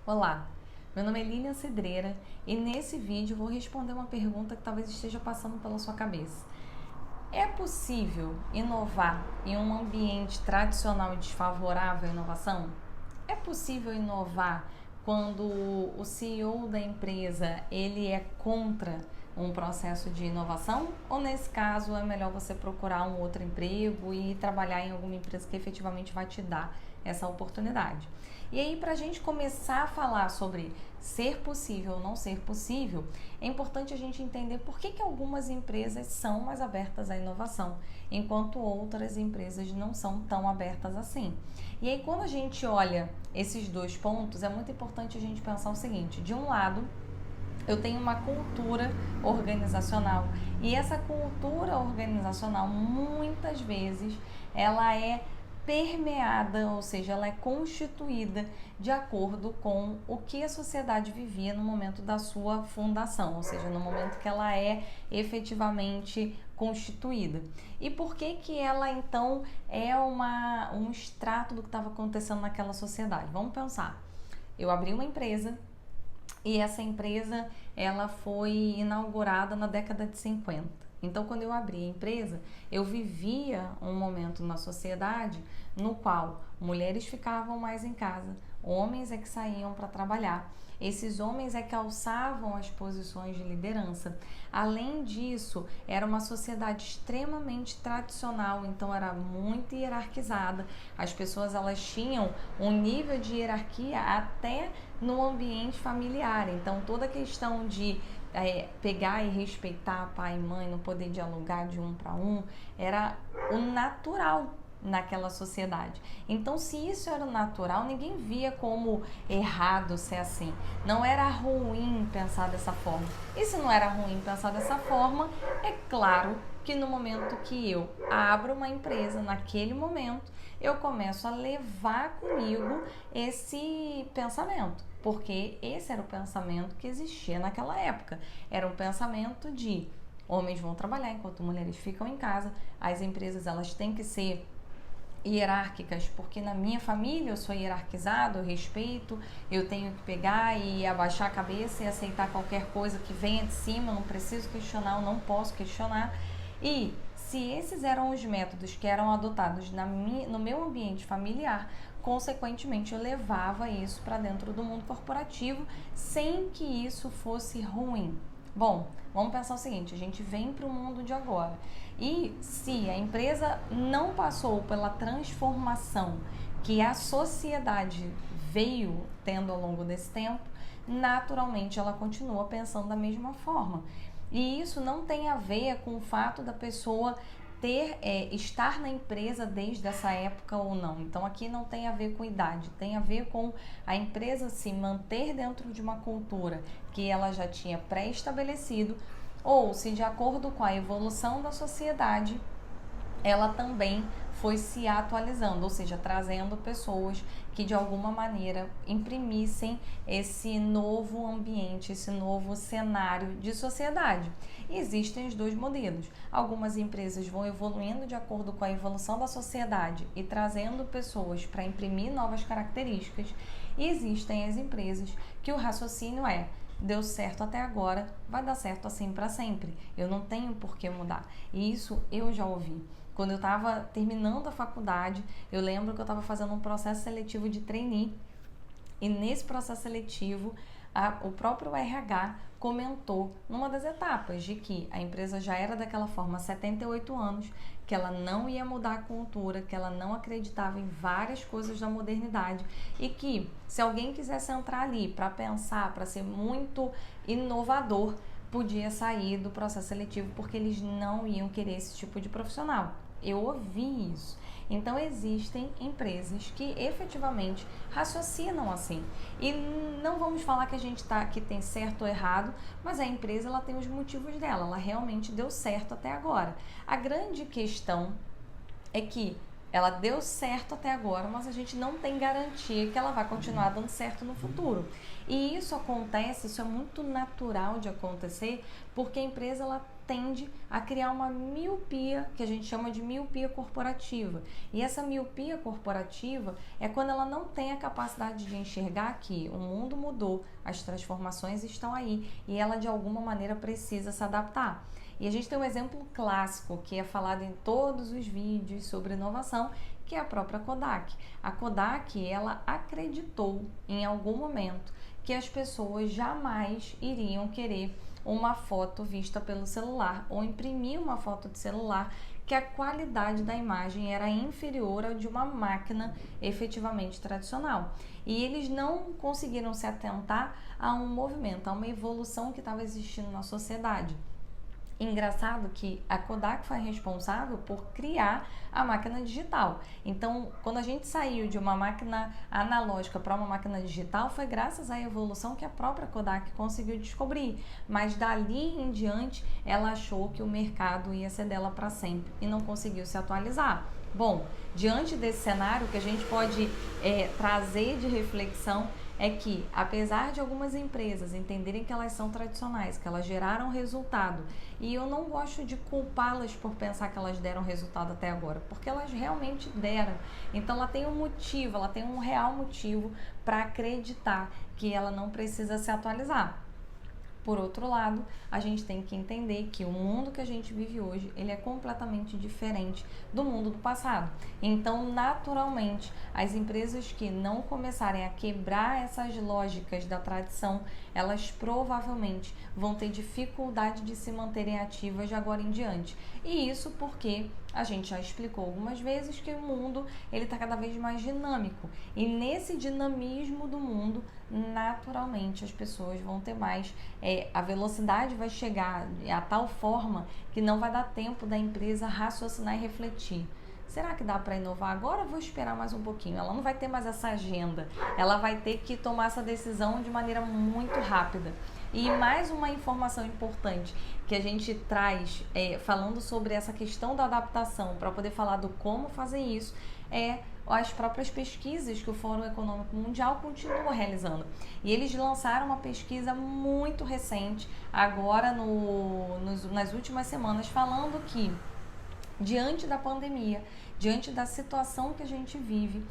Olá, meu nome é Lilian Cedreira e nesse vídeo vou responder uma pergunta que talvez esteja passando pela sua cabeça. É possível inovar em um ambiente tradicional e desfavorável à inovação? É possível inovar quando o CEO da empresa ele é contra um processo de inovação? Ou nesse caso é melhor você procurar um outro emprego e trabalhar em alguma empresa que efetivamente vai te dar essa oportunidade? E aí, para a gente começar a falar sobre ser possível ou não ser possível, é importante a gente entender por que algumas empresas são mais abertas à inovação, enquanto outras empresas não são tão abertas assim. E aí, quando a gente olha esses dois pontos, é muito importante a gente pensar o seguinte: de um lado, eu tenho uma cultura organizacional e essa cultura organizacional muitas vezes ela é permeada, ou seja, ela é constituída de acordo com o que a sociedade vivia no momento da sua fundação, ou seja, no momento que ela é efetivamente constituída. E por que ela então é um extrato do que estava acontecendo naquela sociedade? Vamos pensar. Eu abri uma empresa e essa empresa ela foi inaugurada na década de 50. Então, quando eu abri a empresa, eu vivia um momento na sociedade no qual mulheres ficavam mais em casa, homens é que saíam para trabalhar. Esses homens é que alçavam as posições de liderança. Além disso, era uma sociedade extremamente tradicional, então era muito hierarquizada. As pessoas elas tinham um nível de hierarquia até no ambiente familiar. Então, toda a questão de pegar e respeitar pai e mãe, não poder dialogar de um para um, era o natural naquela sociedade. Então, se isso era natural, ninguém via como errado ser assim. Não era ruim pensar dessa forma. E se não era ruim pensar dessa forma, é claro que no momento que eu abro uma empresa, naquele momento, eu começo a levar comigo esse pensamento, porque esse era o pensamento que existia naquela época. Era um pensamento de homens vão trabalhar enquanto mulheres ficam em casa, as empresas elas têm que ser hierárquicas, porque na minha família eu sou hierarquizado, eu respeito, eu tenho que pegar e abaixar a cabeça e aceitar qualquer coisa que venha de cima, eu não preciso questionar, eu não posso questionar. E se esses eram os métodos que eram adotados no meu ambiente familiar, consequentemente eu levava isso para dentro do mundo corporativo sem que isso fosse ruim. Bom, vamos pensar o seguinte, a gente vem para o mundo de agora e se a empresa não passou pela transformação que a sociedade veio tendo ao longo desse tempo, naturalmente ela continua pensando da mesma forma. E isso não tem a ver com o fato da pessoa estar na empresa desde essa época ou não. Então aqui não tem a ver com idade, tem a ver com a empresa se manter dentro de uma cultura que ela já tinha pré-estabelecido ou se de acordo com a evolução da sociedade ela também foi se atualizando, ou seja, trazendo pessoas que de alguma maneira imprimissem esse novo ambiente, esse novo cenário de sociedade. E existem os dois modelos. Algumas empresas vão evoluindo de acordo com a evolução da sociedade e trazendo pessoas para imprimir novas características. E existem as empresas que o raciocínio deu certo até agora, vai dar certo assim para sempre. Eu não tenho por que mudar. E isso eu já ouvi. Quando eu estava terminando a faculdade, eu lembro que eu estava fazendo um processo seletivo de trainee e nesse processo seletivo o próprio RH comentou numa das etapas de que a empresa já era daquela forma há 78 anos, que ela não ia mudar a cultura, que ela não acreditava em várias coisas da modernidade e que se alguém quisesse entrar ali para pensar, para ser muito inovador, podia sair do processo seletivo porque eles não iam querer esse tipo de profissional. Eu ouvi isso. Então existem empresas que efetivamente raciocinam assim. E não vamos falar que a gente que tem certo ou errado, mas a empresa ela tem os motivos dela, ela realmente deu certo até agora. A grande questão é que ela deu certo até agora, mas a gente não tem garantia que ela vai continuar dando certo no futuro. E isso acontece, isso é muito natural de acontecer, porque a empresa ela tende a criar uma miopia, que a gente chama de miopia corporativa. E essa miopia corporativa é quando ela não tem a capacidade de enxergar que o mundo mudou, as transformações estão aí e ela de alguma maneira precisa se adaptar. E a gente tem um exemplo clássico que é falado em todos os vídeos sobre inovação, que é a própria Kodak. A Kodak, ela acreditou em algum momento que as pessoas jamais iriam querer uma foto vista pelo celular ou imprimir uma foto de celular que a qualidade da imagem era inferior à de uma máquina efetivamente tradicional. E eles não conseguiram se atentar a um movimento, a uma evolução que estava existindo na sociedade. Engraçado que a Kodak foi responsável por criar a máquina digital. Então, quando a gente saiu de uma máquina analógica para uma máquina digital, foi graças à evolução que a própria Kodak conseguiu descobrir. Mas dali em diante, ela achou que o mercado ia ser dela para sempre e não conseguiu se atualizar. Bom, diante desse cenário, o que a gente pode trazer de reflexão é que, apesar de algumas empresas entenderem que elas são tradicionais, que elas geraram resultado, e eu não gosto de culpá-las por pensar que elas deram resultado até agora, porque elas realmente deram. Então ela tem um motivo, ela tem um real motivo para acreditar que ela não precisa se atualizar. Por outro lado, a gente tem que entender que o mundo que a gente vive hoje, ele é completamente diferente do mundo do passado. Então, naturalmente, as empresas que não começarem a quebrar essas lógicas da tradição, elas provavelmente vão ter dificuldade de se manterem ativas de agora em diante. E isso porque a gente já explicou algumas vezes que o mundo ele está cada vez mais dinâmico. E nesse dinamismo do mundo, naturalmente as pessoas vão ter mais, a velocidade vai chegar a tal forma que não vai dar tempo da empresa raciocinar e refletir. Será que dá para inovar agora? Vou esperar mais um pouquinho. Ela não vai ter mais essa agenda. Ela vai ter que tomar essa decisão de maneira muito rápida. E mais uma informação importante que a gente traz falando sobre essa questão da adaptação para poder falar do como fazer isso as próprias pesquisas que o Fórum Econômico Mundial continua realizando. E eles lançaram uma pesquisa muito recente, agora nas últimas semanas, falando que diante da pandemia, diante da situação que a gente vive,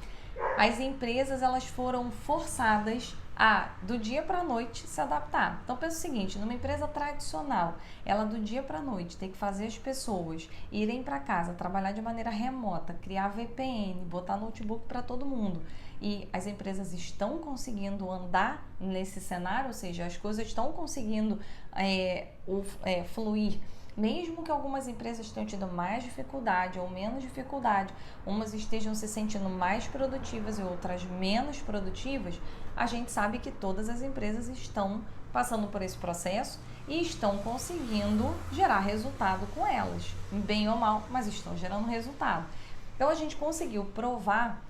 as empresas elas foram forçadas a, do dia para a noite, se adaptar. Então, pensa o seguinte, numa empresa tradicional, ela do dia para a noite tem que fazer as pessoas irem para casa, trabalhar de maneira remota, criar VPN, botar notebook para todo mundo. E as empresas estão conseguindo andar nesse cenário, ou seja, as coisas estão conseguindo fluir. Mesmo que algumas empresas tenham tido mais dificuldade ou menos dificuldade, umas estejam se sentindo mais produtivas e outras menos produtivas, a gente sabe que todas as empresas estão passando por esse processo e estão conseguindo gerar resultado com elas, bem ou mal, mas estão gerando resultado. Então a gente conseguiu provar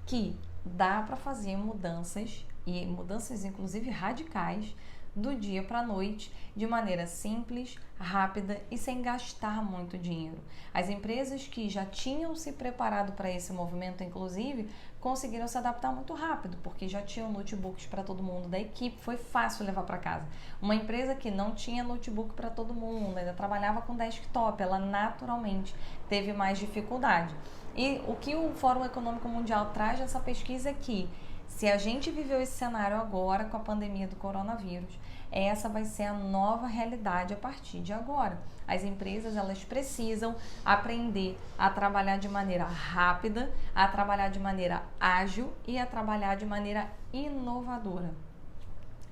que dá para fazer mudanças, e mudanças inclusive radicais, do dia para a noite, de maneira simples, rápida e sem gastar muito dinheiro. As empresas que já tinham se preparado para esse movimento, inclusive, conseguiram se adaptar muito rápido, porque já tinham notebooks para todo mundo da equipe, foi fácil levar para casa. Uma empresa que não tinha notebook para todo mundo, ainda trabalhava com desktop, ela naturalmente teve mais dificuldade. E o que o Fórum Econômico Mundial traz nessa pesquisa é que, se a gente viveu esse cenário agora com a pandemia do coronavírus, essa vai ser a nova realidade a partir de agora. As empresas elas precisam aprender a trabalhar de maneira rápida, a trabalhar de maneira ágil e a trabalhar de maneira inovadora.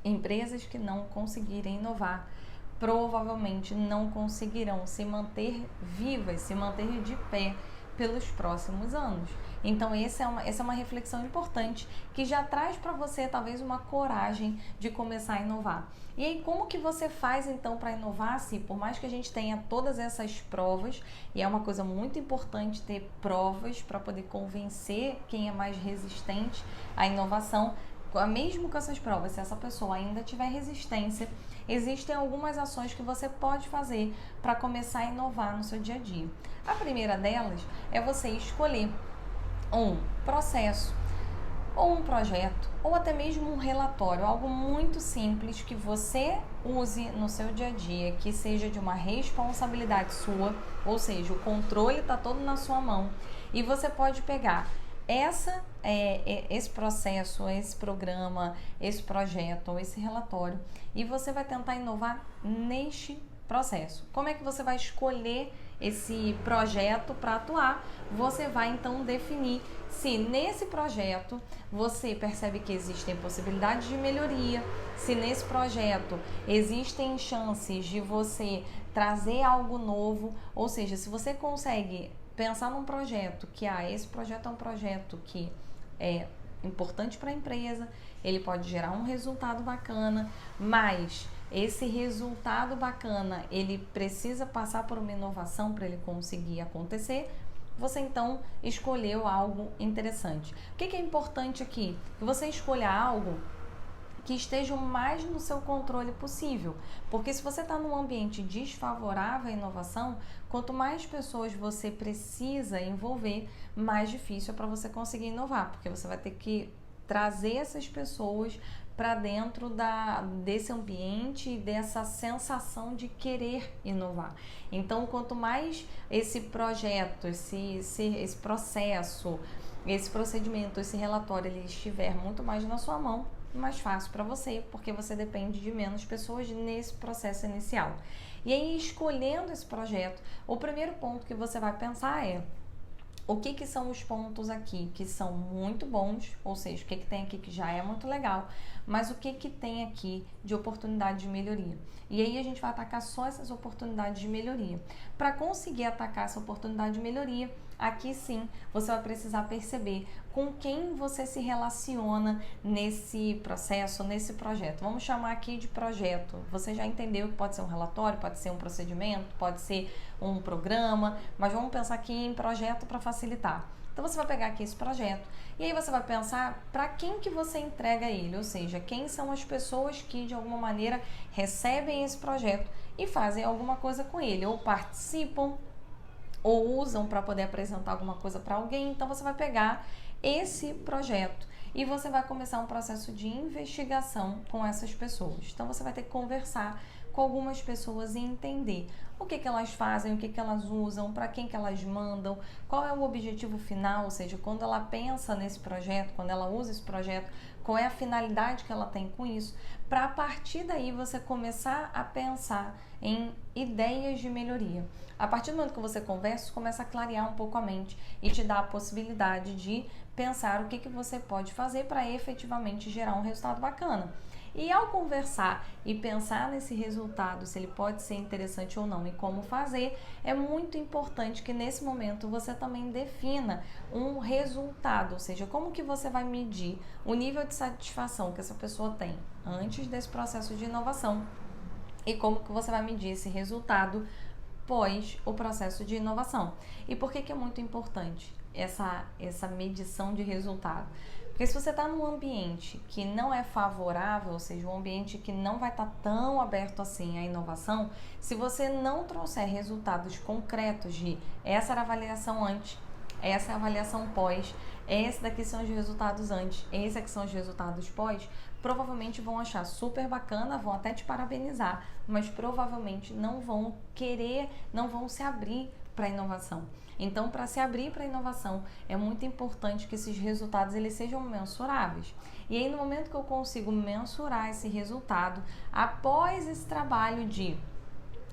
Empresas que não conseguirem inovar provavelmente não conseguirão se manter vivas, se manter de pé pelos próximos anos. Então essa é uma reflexão importante que já traz para você talvez uma coragem de começar a inovar. E aí como que você faz então para inovar se por mais que a gente tenha todas essas provas, e é uma coisa muito importante ter provas para poder convencer quem é mais resistente à inovação, mesmo com essas provas, se essa pessoa ainda tiver resistência, existem algumas ações que você pode fazer para começar a inovar no seu dia a dia. A primeira delas é você escolher um processo. ou um projeto, ou até mesmo um relatório, algo muito simples que você use no seu dia a dia, que seja de uma responsabilidade sua, ou seja, o controle está todo na sua mão e você pode pegar esse processo, esse programa, esse projeto ou esse relatório e você vai tentar inovar neste processo. Como é que você vai escolher esse projeto para atuar? Você vai então definir se nesse projeto você percebe que existem possibilidades de melhoria, se nesse projeto existem chances de você trazer algo novo, ou seja, se você consegue pensar num projeto que esse projeto é um projeto que é importante para a empresa, ele pode gerar um resultado bacana, mas esse resultado bacana, ele precisa passar por uma inovação para ele conseguir acontecer. Você então escolheu algo interessante. O que é importante aqui? Que você escolha algo que esteja o mais no seu controle possível. Porque se você está num ambiente desfavorável à inovação, quanto mais pessoas você precisa envolver, mais difícil é para você conseguir inovar, porque você vai ter que trazer essas pessoas para dentro desse ambiente e dessa sensação de querer inovar. Então, quanto mais esse projeto, esse processo, esse procedimento, esse relatório, ele estiver muito mais na sua mão, mais fácil para você, porque você depende de menos pessoas nesse processo inicial. E aí, escolhendo esse projeto, o primeiro ponto que você vai pensar é: o que são os pontos aqui que são muito bons, ou seja, o que tem aqui que já é muito legal, mas o que tem aqui de oportunidade de melhoria. E aí a gente vai atacar só essas oportunidades de melhoria. Para conseguir atacar essa oportunidade de melhoria, aqui sim você vai precisar perceber com quem você se relaciona nesse processo, nesse projeto. Vamos chamar aqui de projeto. Você já entendeu que pode ser um relatório, pode ser um procedimento, pode ser um programa, mas vamos pensar aqui em projeto para facilitar. Então você vai pegar aqui esse projeto e aí você vai pensar para quem que você entrega ele, ou seja, quem são as pessoas que de alguma maneira recebem esse projeto e fazem alguma coisa com ele, ou participam ou usam para poder apresentar alguma coisa para alguém. Então você vai pegar esse projeto e você vai começar um processo de investigação com essas pessoas. Então você vai ter que conversar com algumas pessoas e entender o que elas fazem, o que elas usam, para quem que elas mandam, qual é o objetivo final, ou seja, quando ela pensa nesse projeto, quando ela usa esse projeto, qual é a finalidade que ela tem com isso, para a partir daí você começar a pensar em ideias de melhoria. A partir do momento que você conversa, começa a clarear um pouco a mente e te dá a possibilidade de pensar o que você pode fazer para efetivamente gerar um resultado bacana. E ao conversar e pensar nesse resultado, se ele pode ser interessante ou não e como fazer, é muito importante que nesse momento você também defina um resultado, ou seja, como que você vai medir o nível de satisfação que essa pessoa tem antes desse processo de inovação e como que você vai medir esse resultado pós o processo de inovação. E por que é muito importante essa medição de resultado? Porque se você está num ambiente que não é favorável, ou seja, um ambiente que não vai estar tão aberto assim à inovação, se você não trouxer resultados concretos de essa era a avaliação antes, essa é a avaliação pós, esses daqui são os resultados antes, esses aqui são os resultados pós, provavelmente vão achar super bacana, vão até te parabenizar, mas provavelmente não vão querer, não vão se abrir para a inovação. Então, para se abrir para a inovação, é muito importante que esses resultados eles sejam mensuráveis. E aí, no momento que eu consigo mensurar esse resultado, após esse trabalho de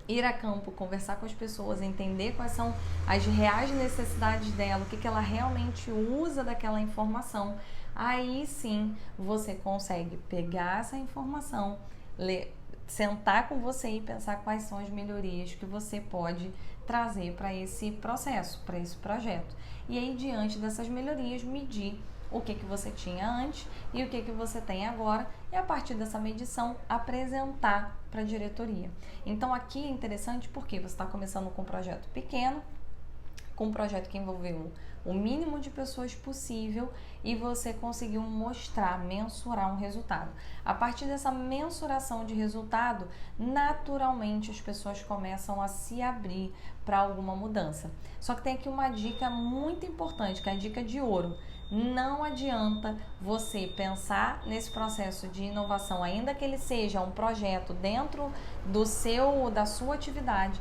ir a campo, conversar com as pessoas, entender quais são as reais necessidades dela, o que ela realmente usa daquela informação, aí sim você consegue pegar essa informação, sentar com você e pensar quais são as melhorias que você pode trazer para esse processo, para esse projeto. E aí, diante dessas melhorias, medir o que você tinha antes e o que você tem agora e a partir dessa medição apresentar para a diretoria. Então aqui é interessante porque você está começando com um projeto pequeno, com um projeto que envolveu o mínimo de pessoas possível e você conseguiu mostrar, mensurar um resultado. A partir dessa mensuração de resultado, naturalmente as pessoas começam a se abrir para alguma mudança. Só que tem aqui uma dica muito importante, que é a dica de ouro. Não adianta você pensar nesse processo de inovação, ainda que ele seja um projeto dentro da sua atividade,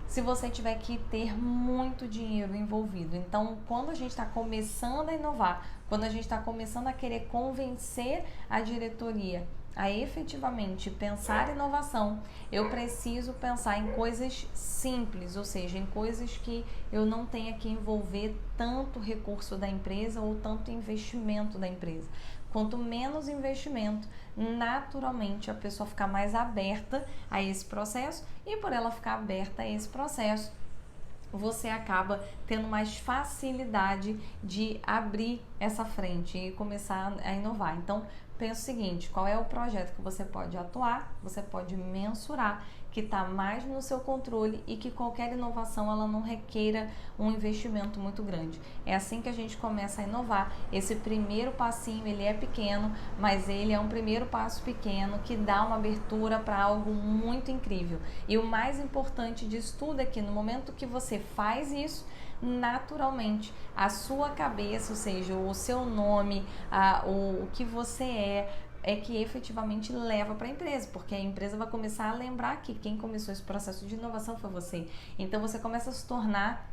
se você tiver que ter muito dinheiro envolvido. Então, quando a gente está começando a inovar, quando a gente está começando a querer convencer a diretoria a efetivamente pensar em inovação, eu preciso pensar em coisas simples, ou seja, em coisas que eu não tenha que envolver tanto recurso da empresa ou tanto investimento da empresa. Quanto menos investimento, naturalmente a pessoa fica mais aberta a esse processo, e por ela ficar aberta a esse processo, você acaba tendo mais facilidade de abrir essa frente e começar a inovar. Então, pensa o seguinte: qual é o projeto que você pode atuar, você pode mensurar, que está mais no seu controle e que qualquer inovação ela não requeira um investimento muito grande. É assim que a gente começa a inovar. Esse primeiro passinho, ele é pequeno, mas ele é um primeiro passo pequeno que dá uma abertura para algo muito incrível. E o mais importante disso tudo é que no momento que você faz isso, naturalmente a sua cabeça, ou seja, o seu nome, o que você é que efetivamente leva para a empresa, porque a empresa vai começar a lembrar que quem começou esse processo de inovação foi você. Então você começa a se tornar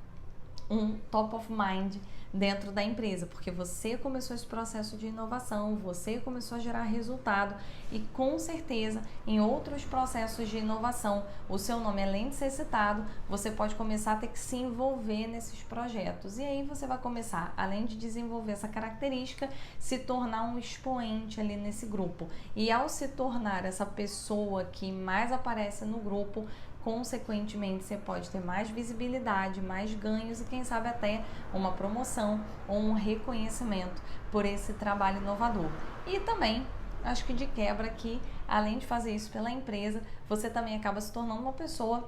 um top of mind dentro da empresa, porque você começou esse processo de inovação, você começou a gerar resultado, e com certeza em outros processos de inovação o seu nome, além de ser citado, você pode começar a ter que se envolver nesses projetos, e aí você vai começar, além de desenvolver essa característica, se tornar um expoente ali nesse grupo, e ao se tornar essa pessoa que mais aparece no grupo, consequentemente você pode ter mais visibilidade, mais ganhos e quem sabe até uma promoção ou um reconhecimento por esse trabalho inovador. E também, acho que de quebra que, além de fazer isso pela empresa, você também acaba se tornando uma pessoa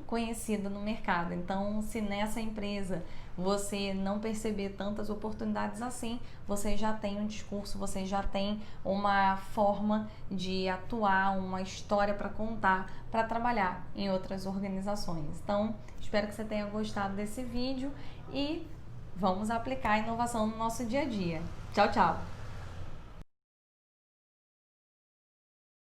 conhecida no mercado. Então, se nessa empresa você não perceber tantas oportunidades assim, você já tem um discurso, você já tem uma forma de atuar, uma história para contar, para trabalhar em outras organizações. Então, espero que você tenha gostado desse vídeo e vamos aplicar a inovação no nosso dia a dia. Tchau, tchau!